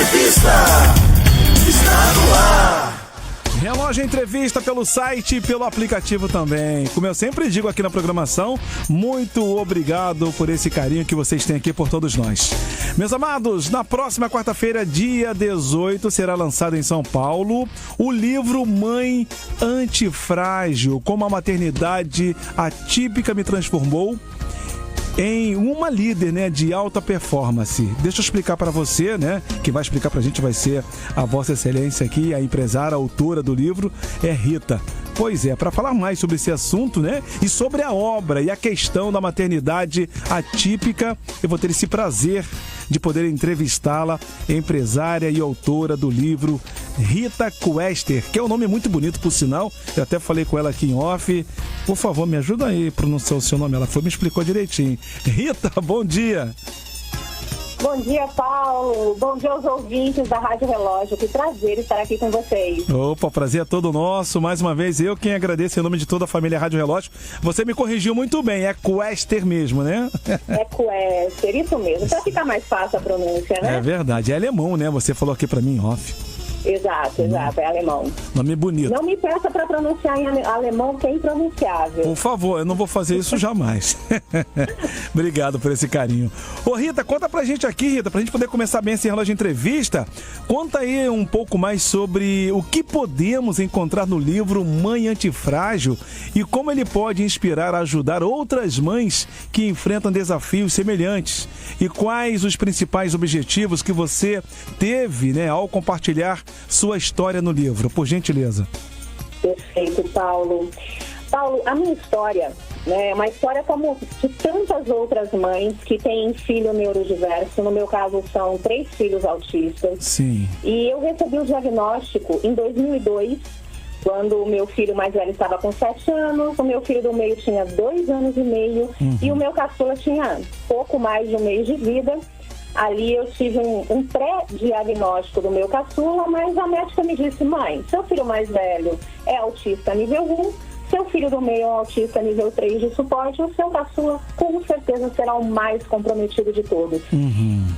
Entrevista está no ar. Relógio Entrevista pelo site e pelo aplicativo também. Como eu sempre digo aqui na programação, muito obrigado por esse carinho que vocês têm aqui por todos nós. Meus amados, na próxima quarta-feira, dia 18, será lançado em São Paulo o livro Mãe Antifrágil, como a maternidade atípica me transformou em uma líder, né, de alta performance. Deixa eu explicar para você, né, que vai explicar pra gente vai ser a Vossa Excelência aqui, a empresária, a autora do livro, é Rita. Pois é, para falar mais sobre esse assunto, né, e sobre a obra e a questão da maternidade atípica, eu vou ter esse prazer de poder entrevistá-la, empresária e autora do livro Rita Quester, que é um nome muito bonito, por sinal. Eu até falei com ela aqui em off. Por favor, me ajuda aí a pronunciar o seu nome. Ela me explicou direitinho. Rita, bom dia. Bom dia, Paulo. Bom dia aos ouvintes da Rádio Relógio. Que prazer estar aqui com vocês. Opa, prazer é todo nosso. Mais uma vez, eu quem agradeço em nome de toda a família Rádio Relógio. Você me corrigiu muito bem. É Quester mesmo, né? É Quester, isso mesmo. Pra ficar mais fácil a pronúncia, né? É verdade. É alemão, né? Você falou aqui pra mim em off. Exato, é alemão. Nome bonito. Não me peça para pronunciar em alemão, que é impronunciável. Por favor, eu não vou fazer isso jamais. Obrigado por esse carinho. Ô Rita, conta pra gente aqui, Rita, pra gente poder começar bem esse relógio de entrevista. Conta aí um pouco mais sobre o que podemos encontrar no livro Mãe Antifrágil e como ele pode inspirar a ajudar outras mães que enfrentam desafios semelhantes. E quais os principais objetivos que você teve, né, ao compartilhar sua história no livro, por gentileza. Perfeito, Paulo. Paulo, a minha história, né, é uma história como de tantas outras mães que têm filho neurodiverso. No meu caso, são 3 filhos autistas. Sim. E eu recebi o diagnóstico em 2002, quando o meu filho mais velho estava com 7 anos, o meu filho do meio tinha 2 anos e meio, e o meu caçula tinha pouco mais de um mês de vida. Ali eu tive um pré-diagnóstico do meu caçula, mas a médica me disse: mãe, seu filho mais velho é autista nível 1, seu filho do meio é autista nível 3 de suporte, o seu caçula com certeza será o mais comprometido de todos.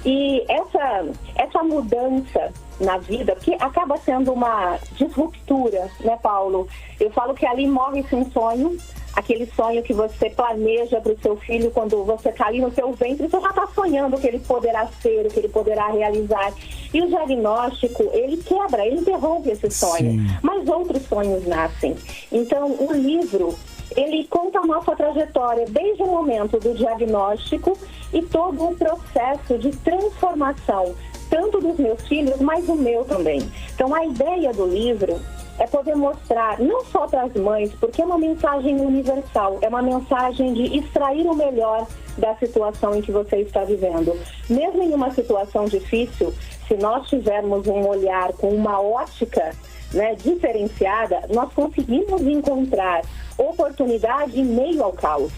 E essa mudança na vida, que acaba sendo uma disruptura, né, Paulo? Eu falo que ali morre-se um sonho, aquele sonho que você planeja para o seu filho quando você está ali no seu ventre, você já está sonhando o que ele poderá ser, o que ele poderá realizar. E o diagnóstico, ele quebra, ele interrompe esse sonho. Sim. Mas outros sonhos nascem. Então, o livro, ele conta a nossa trajetória desde o momento do diagnóstico e todo o processo de transformação, tanto dos meus filhos, mas o meu também. Então, a ideia do livro é poder mostrar, não só para as mães, porque é uma mensagem universal, é uma mensagem de extrair o melhor da situação em que você está vivendo. Mesmo em uma situação difícil, se nós tivermos um olhar com uma ótica, né, diferenciada, nós conseguimos encontrar oportunidade em meio ao caos.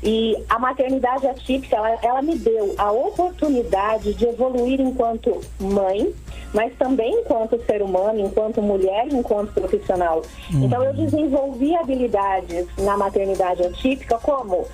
E a maternidade atípica, ela me deu a oportunidade de evoluir enquanto mãe, mas também enquanto ser humano, enquanto mulher, enquanto profissional. Então eu desenvolvi habilidades na maternidade atípica como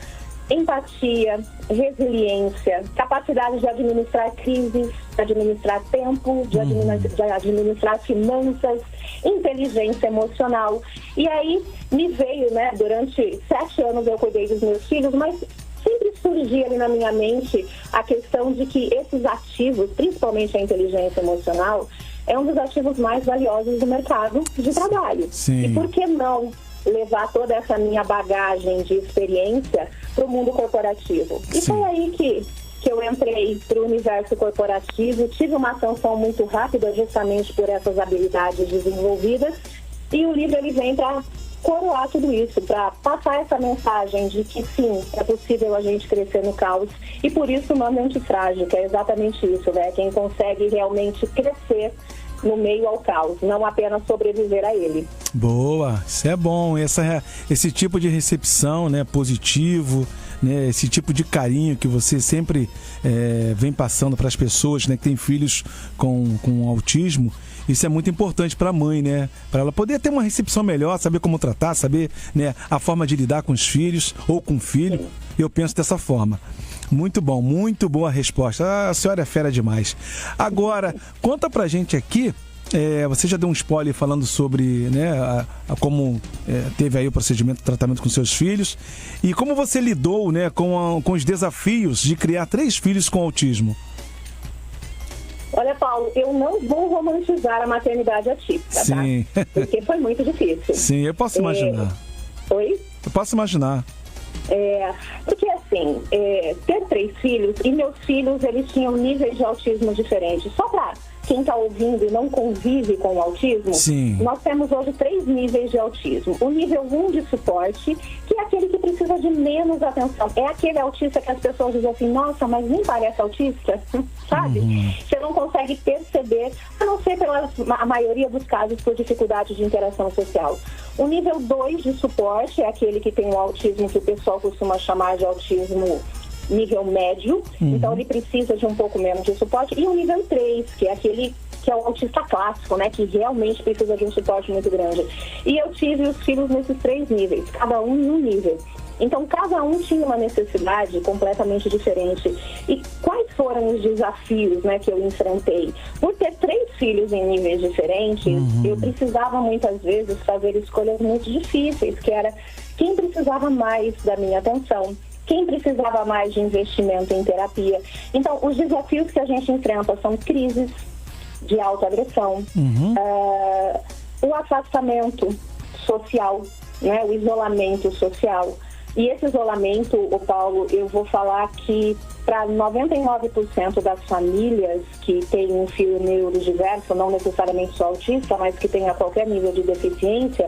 empatia, resiliência, capacidade de administrar crises, de administrar tempo, de administrar finanças, inteligência emocional. E aí me veio, né, durante 7 anos eu cuidei dos meus filhos, mas sempre surgia ali na minha mente a questão de que esses ativos, principalmente a inteligência emocional, é um dos ativos mais valiosos do mercado de trabalho. Sim. E por que não levar toda essa minha bagagem de experiência para o mundo corporativo? E foi aí que eu entrei para o universo corporativo, tive uma ascensão muito rápida justamente por essas habilidades desenvolvidas, e o livro ele vem para coroar tudo isso, para passar essa mensagem de que sim, é possível a gente crescer no caos, e por isso o nome Antifrágil, que é exatamente isso, né? Quem consegue realmente crescer no meio ao caos, não apenas sobreviver a ele. Boa, isso é bom, esse tipo de recepção, né, positivo, né, esse tipo de carinho que você sempre vem passando para as pessoas, né, que têm filhos com autismo. Isso é muito importante para a mãe, né? Para ela poder ter uma recepção melhor, saber como tratar, saber, né, a forma de lidar com os filhos ou com o filho. Eu penso dessa forma. Muito bom, muito boa resposta. A senhora é fera demais. Agora, conta pra gente aqui, você já deu um spoiler falando sobre, né, como teve aí o procedimento de tratamento com seus filhos e como você lidou, né, com os desafios de criar 3 filhos com autismo. Olha, Paulo, eu não vou romantizar a maternidade atípica, Sim. tá? Porque foi muito difícil. Sim, eu posso imaginar. Oi? Eu posso imaginar. Porque assim, ter 3 filhos, e meus filhos, eles tinham níveis de autismo diferentes. Só para quem está ouvindo e não convive com o autismo, Sim. Nós temos hoje 3 níveis de autismo. O nível 1 de suporte, que é aquele que precisa de menos atenção. É aquele autista que as pessoas dizem assim, nossa, mas nem parece autista, sabe? Você não consegue perceber, a não ser a maioria dos casos por dificuldade de interação social. O nível 2 de suporte é aquele que tem o autismo que o pessoal costuma chamar de autismo nível médio, então ele precisa de um pouco menos de suporte. E o nível 3, que é aquele que é o autista clássico, né, que realmente precisa de um suporte muito grande. E eu tive os filhos nesses 3 níveis, cada um em um nível. Então, cada um tinha uma necessidade completamente diferente. E quais foram os desafios, né, que eu enfrentei? Por ter 3 filhos em níveis diferentes, eu precisava muitas vezes fazer escolhas muito difíceis, que era quem precisava mais da minha atenção, quem precisava mais de investimento em terapia. Então, os desafios que a gente enfrenta são crises de autoagressão, o afastamento social, né, o isolamento social. E esse isolamento, Paulo, eu vou falar que para 99% das famílias que têm um filho neurodiverso, não necessariamente só autista, mas que tenha qualquer nível de deficiência,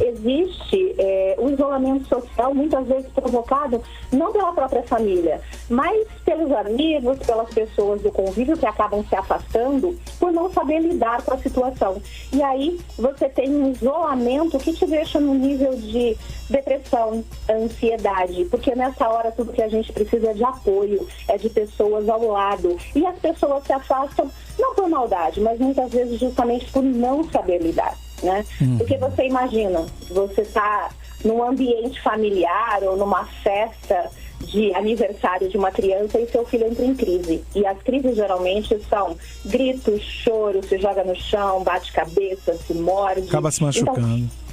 existe o isolamento social muitas vezes provocado não pela própria família, mas pelos amigos, pelas pessoas do convívio que acabam se afastando por não saber lidar com a situação. E aí você tem um isolamento que te deixa no nível de depressão, ansiedade, porque nessa hora tudo que a gente precisa é de apoio, é de pessoas ao lado. E as pessoas se afastam, não por maldade, mas muitas vezes justamente por não saber lidar, né? Porque você imagina, você está num ambiente familiar ou numa festa de aniversário de uma criança e seu filho entra em crise. E as crises geralmente são gritos, choro, se joga no chão, bate cabeça, se morde. Acaba se machucando.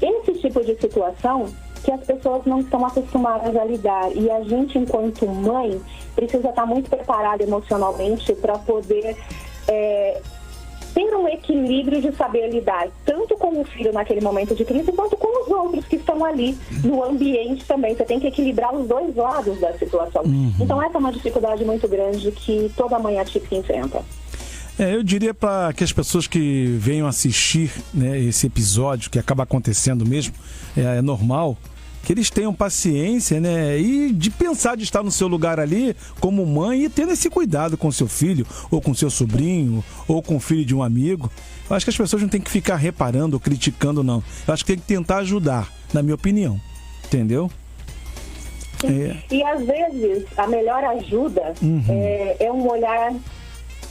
Então, esse tipo de situação que as pessoas não estão acostumadas a lidar. E a gente, enquanto mãe, precisa estar muito preparada emocionalmente para poder ter um equilíbrio de saber lidar, tanto com o filho naquele momento de crise, quanto com os outros que estão ali no ambiente também. Você tem que equilibrar os 2 lados da situação. Então, essa é uma dificuldade muito grande que toda mãe atípica enfrenta. Eu diria para que as pessoas que venham assistir, né, esse episódio, que acaba acontecendo mesmo, é normal, que eles tenham paciência, né, e de pensar de estar no seu lugar ali como mãe e tendo esse cuidado com seu filho, ou com seu sobrinho, ou com o filho de um amigo. Eu acho que as pessoas não têm que ficar reparando ou criticando, não. Eu acho que tem que tentar ajudar, na minha opinião. Entendeu? E às vezes a melhor ajuda é um olhar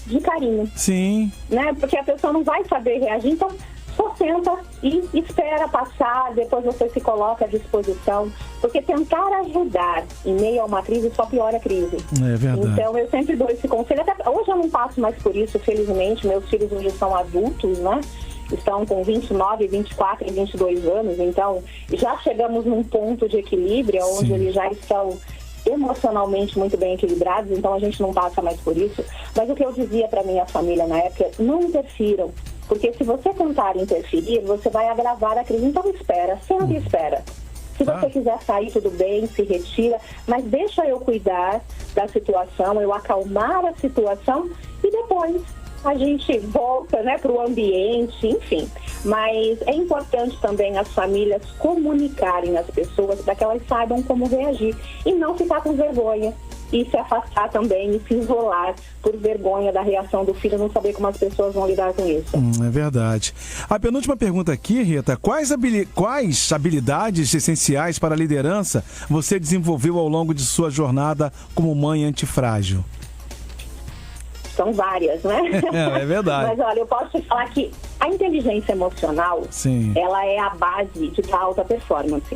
de carinho. Sim. Né? Porque a pessoa não vai saber reagir, então só senta e espera passar, depois você se coloca à disposição, porque tentar ajudar em meio a uma crise só piora a crise. É verdade. Então eu sempre dou esse conselho, até hoje eu não passo mais por isso, felizmente, meus filhos hoje são adultos, né? Estão com 29, 24 e 22 anos, então já chegamos num ponto de equilíbrio, onde eles já estão emocionalmente muito bem equilibrados, então a gente não passa mais por isso. Mas o que eu dizia para minha família na época, não interfiram, porque se você tentar interferir, você vai agravar a crise. Então espera, sempre espera. Se você quiser sair, tudo bem, se retira, mas deixa eu cuidar da situação, eu acalmar a situação e depois a gente volta, né, para o ambiente, enfim. Mas é importante também as famílias comunicarem às pessoas para que elas saibam como reagir e não ficar com vergonha e se afastar também e se isolar por vergonha da reação do filho, não saber como as pessoas vão lidar com isso. É verdade. A penúltima pergunta aqui, Rita, quais habilidades essenciais para a liderança você desenvolveu ao longo de sua jornada como mãe antifrágil? São várias, né? É verdade. Mas olha, eu posso te falar que a inteligência emocional, ela é a base de alta performance.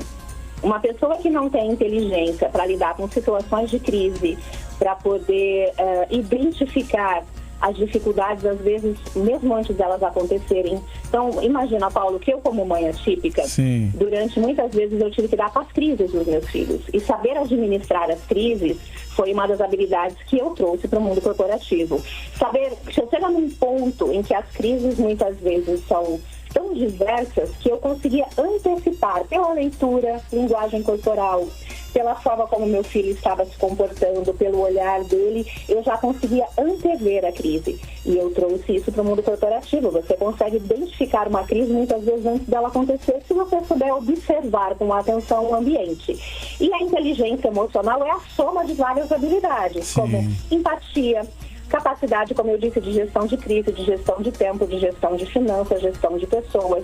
Uma pessoa que não tem inteligência para lidar com situações de crise, para poder identificar as dificuldades, às vezes, mesmo antes delas acontecerem. Então, imagina, Paulo, que eu, como mãe atípica, Sim. durante muitas vezes eu tive que dar com as crises dos meus filhos. E saber administrar as crises foi uma das habilidades que eu trouxe para o mundo corporativo. Saber, chega num ponto em que as crises muitas vezes são tão diversas que eu conseguia antecipar pela leitura, linguagem corporal, pela forma como meu filho estava se comportando, pelo olhar dele, eu já conseguia antever a crise. E eu trouxe isso para o mundo corporativo. Você consegue identificar uma crise muitas vezes antes dela acontecer, se você souber observar com atenção o ambiente. E a inteligência emocional é a soma de várias habilidades, Sim. como empatia, capacidade, como eu disse, de gestão de crise, de gestão de tempo, de gestão de finanças, gestão de pessoas.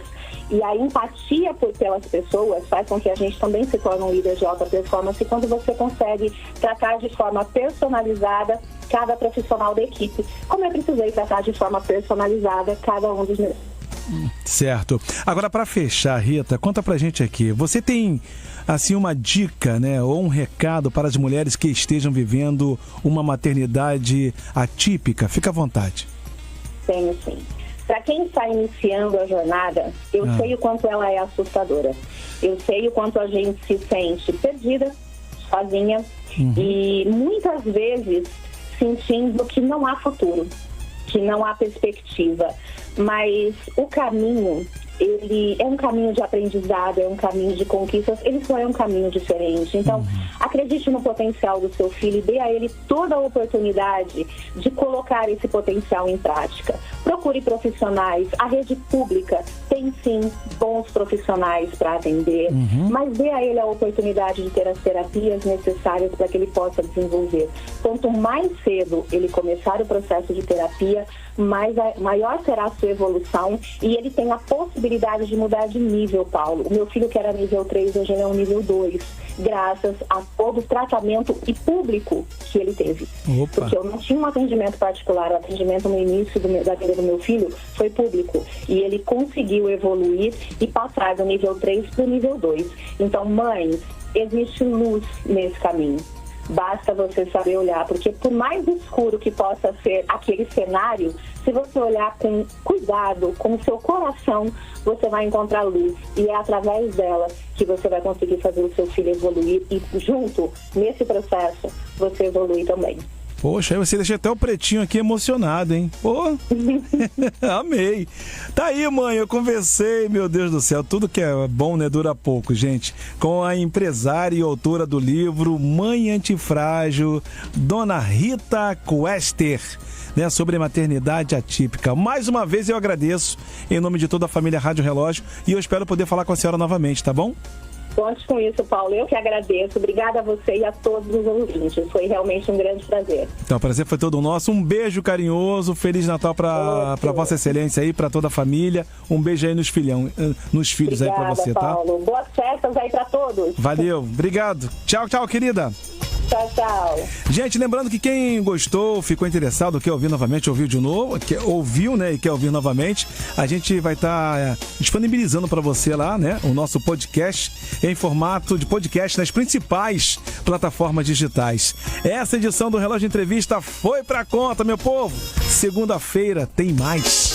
E a empatia pelas pessoas faz com que a gente também se torne um líder de alta performance quando você consegue tratar de forma personalizada cada profissional da equipe, como eu precisei tratar de forma personalizada cada um dos meus. Certo. Agora, para fechar, Rita, conta pra gente aqui. Você tem, assim, uma dica, né, ou um recado para as mulheres que estejam vivendo uma maternidade atípica? Fica à vontade. Tenho, sim. Para quem está iniciando a jornada, eu sei o quanto ela é assustadora. Eu sei o quanto a gente se sente perdida, sozinha, e muitas vezes sentindo que não há futuro, que não há perspectiva. Mas o caminho, ele é um caminho de aprendizado, é um caminho de conquistas, ele só é um caminho diferente. Então, acredite no potencial do seu filho e dê a ele toda a oportunidade de colocar esse potencial em prática. Procure profissionais, a rede pública tem sim bons profissionais para atender, mas dê a ele a oportunidade de ter as terapias necessárias para que ele possa desenvolver. Quanto mais cedo ele começar o processo de terapia, maior será a sua evolução e ele tem a possibilidade de mudar de nível, Paulo. O meu filho, que era nível 3, hoje ele é um nível 2, graças a todo o tratamento e público que ele teve. Opa. Porque eu não tinha um atendimento particular, o atendimento no início da vida do meu filho foi público. E ele conseguiu evoluir e passar do nível 3 para o nível 2. Então, mães, existe luz nesse caminho. Basta você saber olhar, porque por mais escuro que possa ser aquele cenário, se você olhar com cuidado, com o seu coração, você vai encontrar luz. E é através dela que você vai conseguir fazer o seu filho evoluir e junto, nesse processo, você evoluir também. Poxa, aí você deixa até o pretinho aqui emocionado, hein? Pô, amei. Tá aí, mãe, eu conversei, meu Deus do céu, tudo que é bom, né, dura pouco, gente. Com a empresária e autora do livro Mãe Antifrágil, Dona Rita Quester, né, sobre maternidade atípica. Mais uma vez eu agradeço em nome de toda a família Rádio Relógio e eu espero poder falar com a senhora novamente, tá bom? Conte com isso, Paulo. Eu que agradeço. Obrigada a você e a todos os ouvintes. Foi realmente um grande prazer. Então, o prazer foi todo nosso. Um beijo carinhoso. Feliz Natal para Vossa Excelência aí, para toda a família. Um beijo aí nos filhos Obrigada, aí para você, Paulo. tá? Boas festas aí para todos. Valeu. Obrigado. Tchau, tchau, querida. Tchau, tchau. Gente, lembrando que quem gostou, ficou interessado, quer ouvir novamente, ouviu de novo, ouviu, né, e quer ouvir novamente, a gente vai estar disponibilizando para você lá, né, o nosso podcast em formato de podcast nas principais plataformas digitais. Essa edição do Relógio Entrevista foi pra conta, meu povo. Segunda-feira tem mais.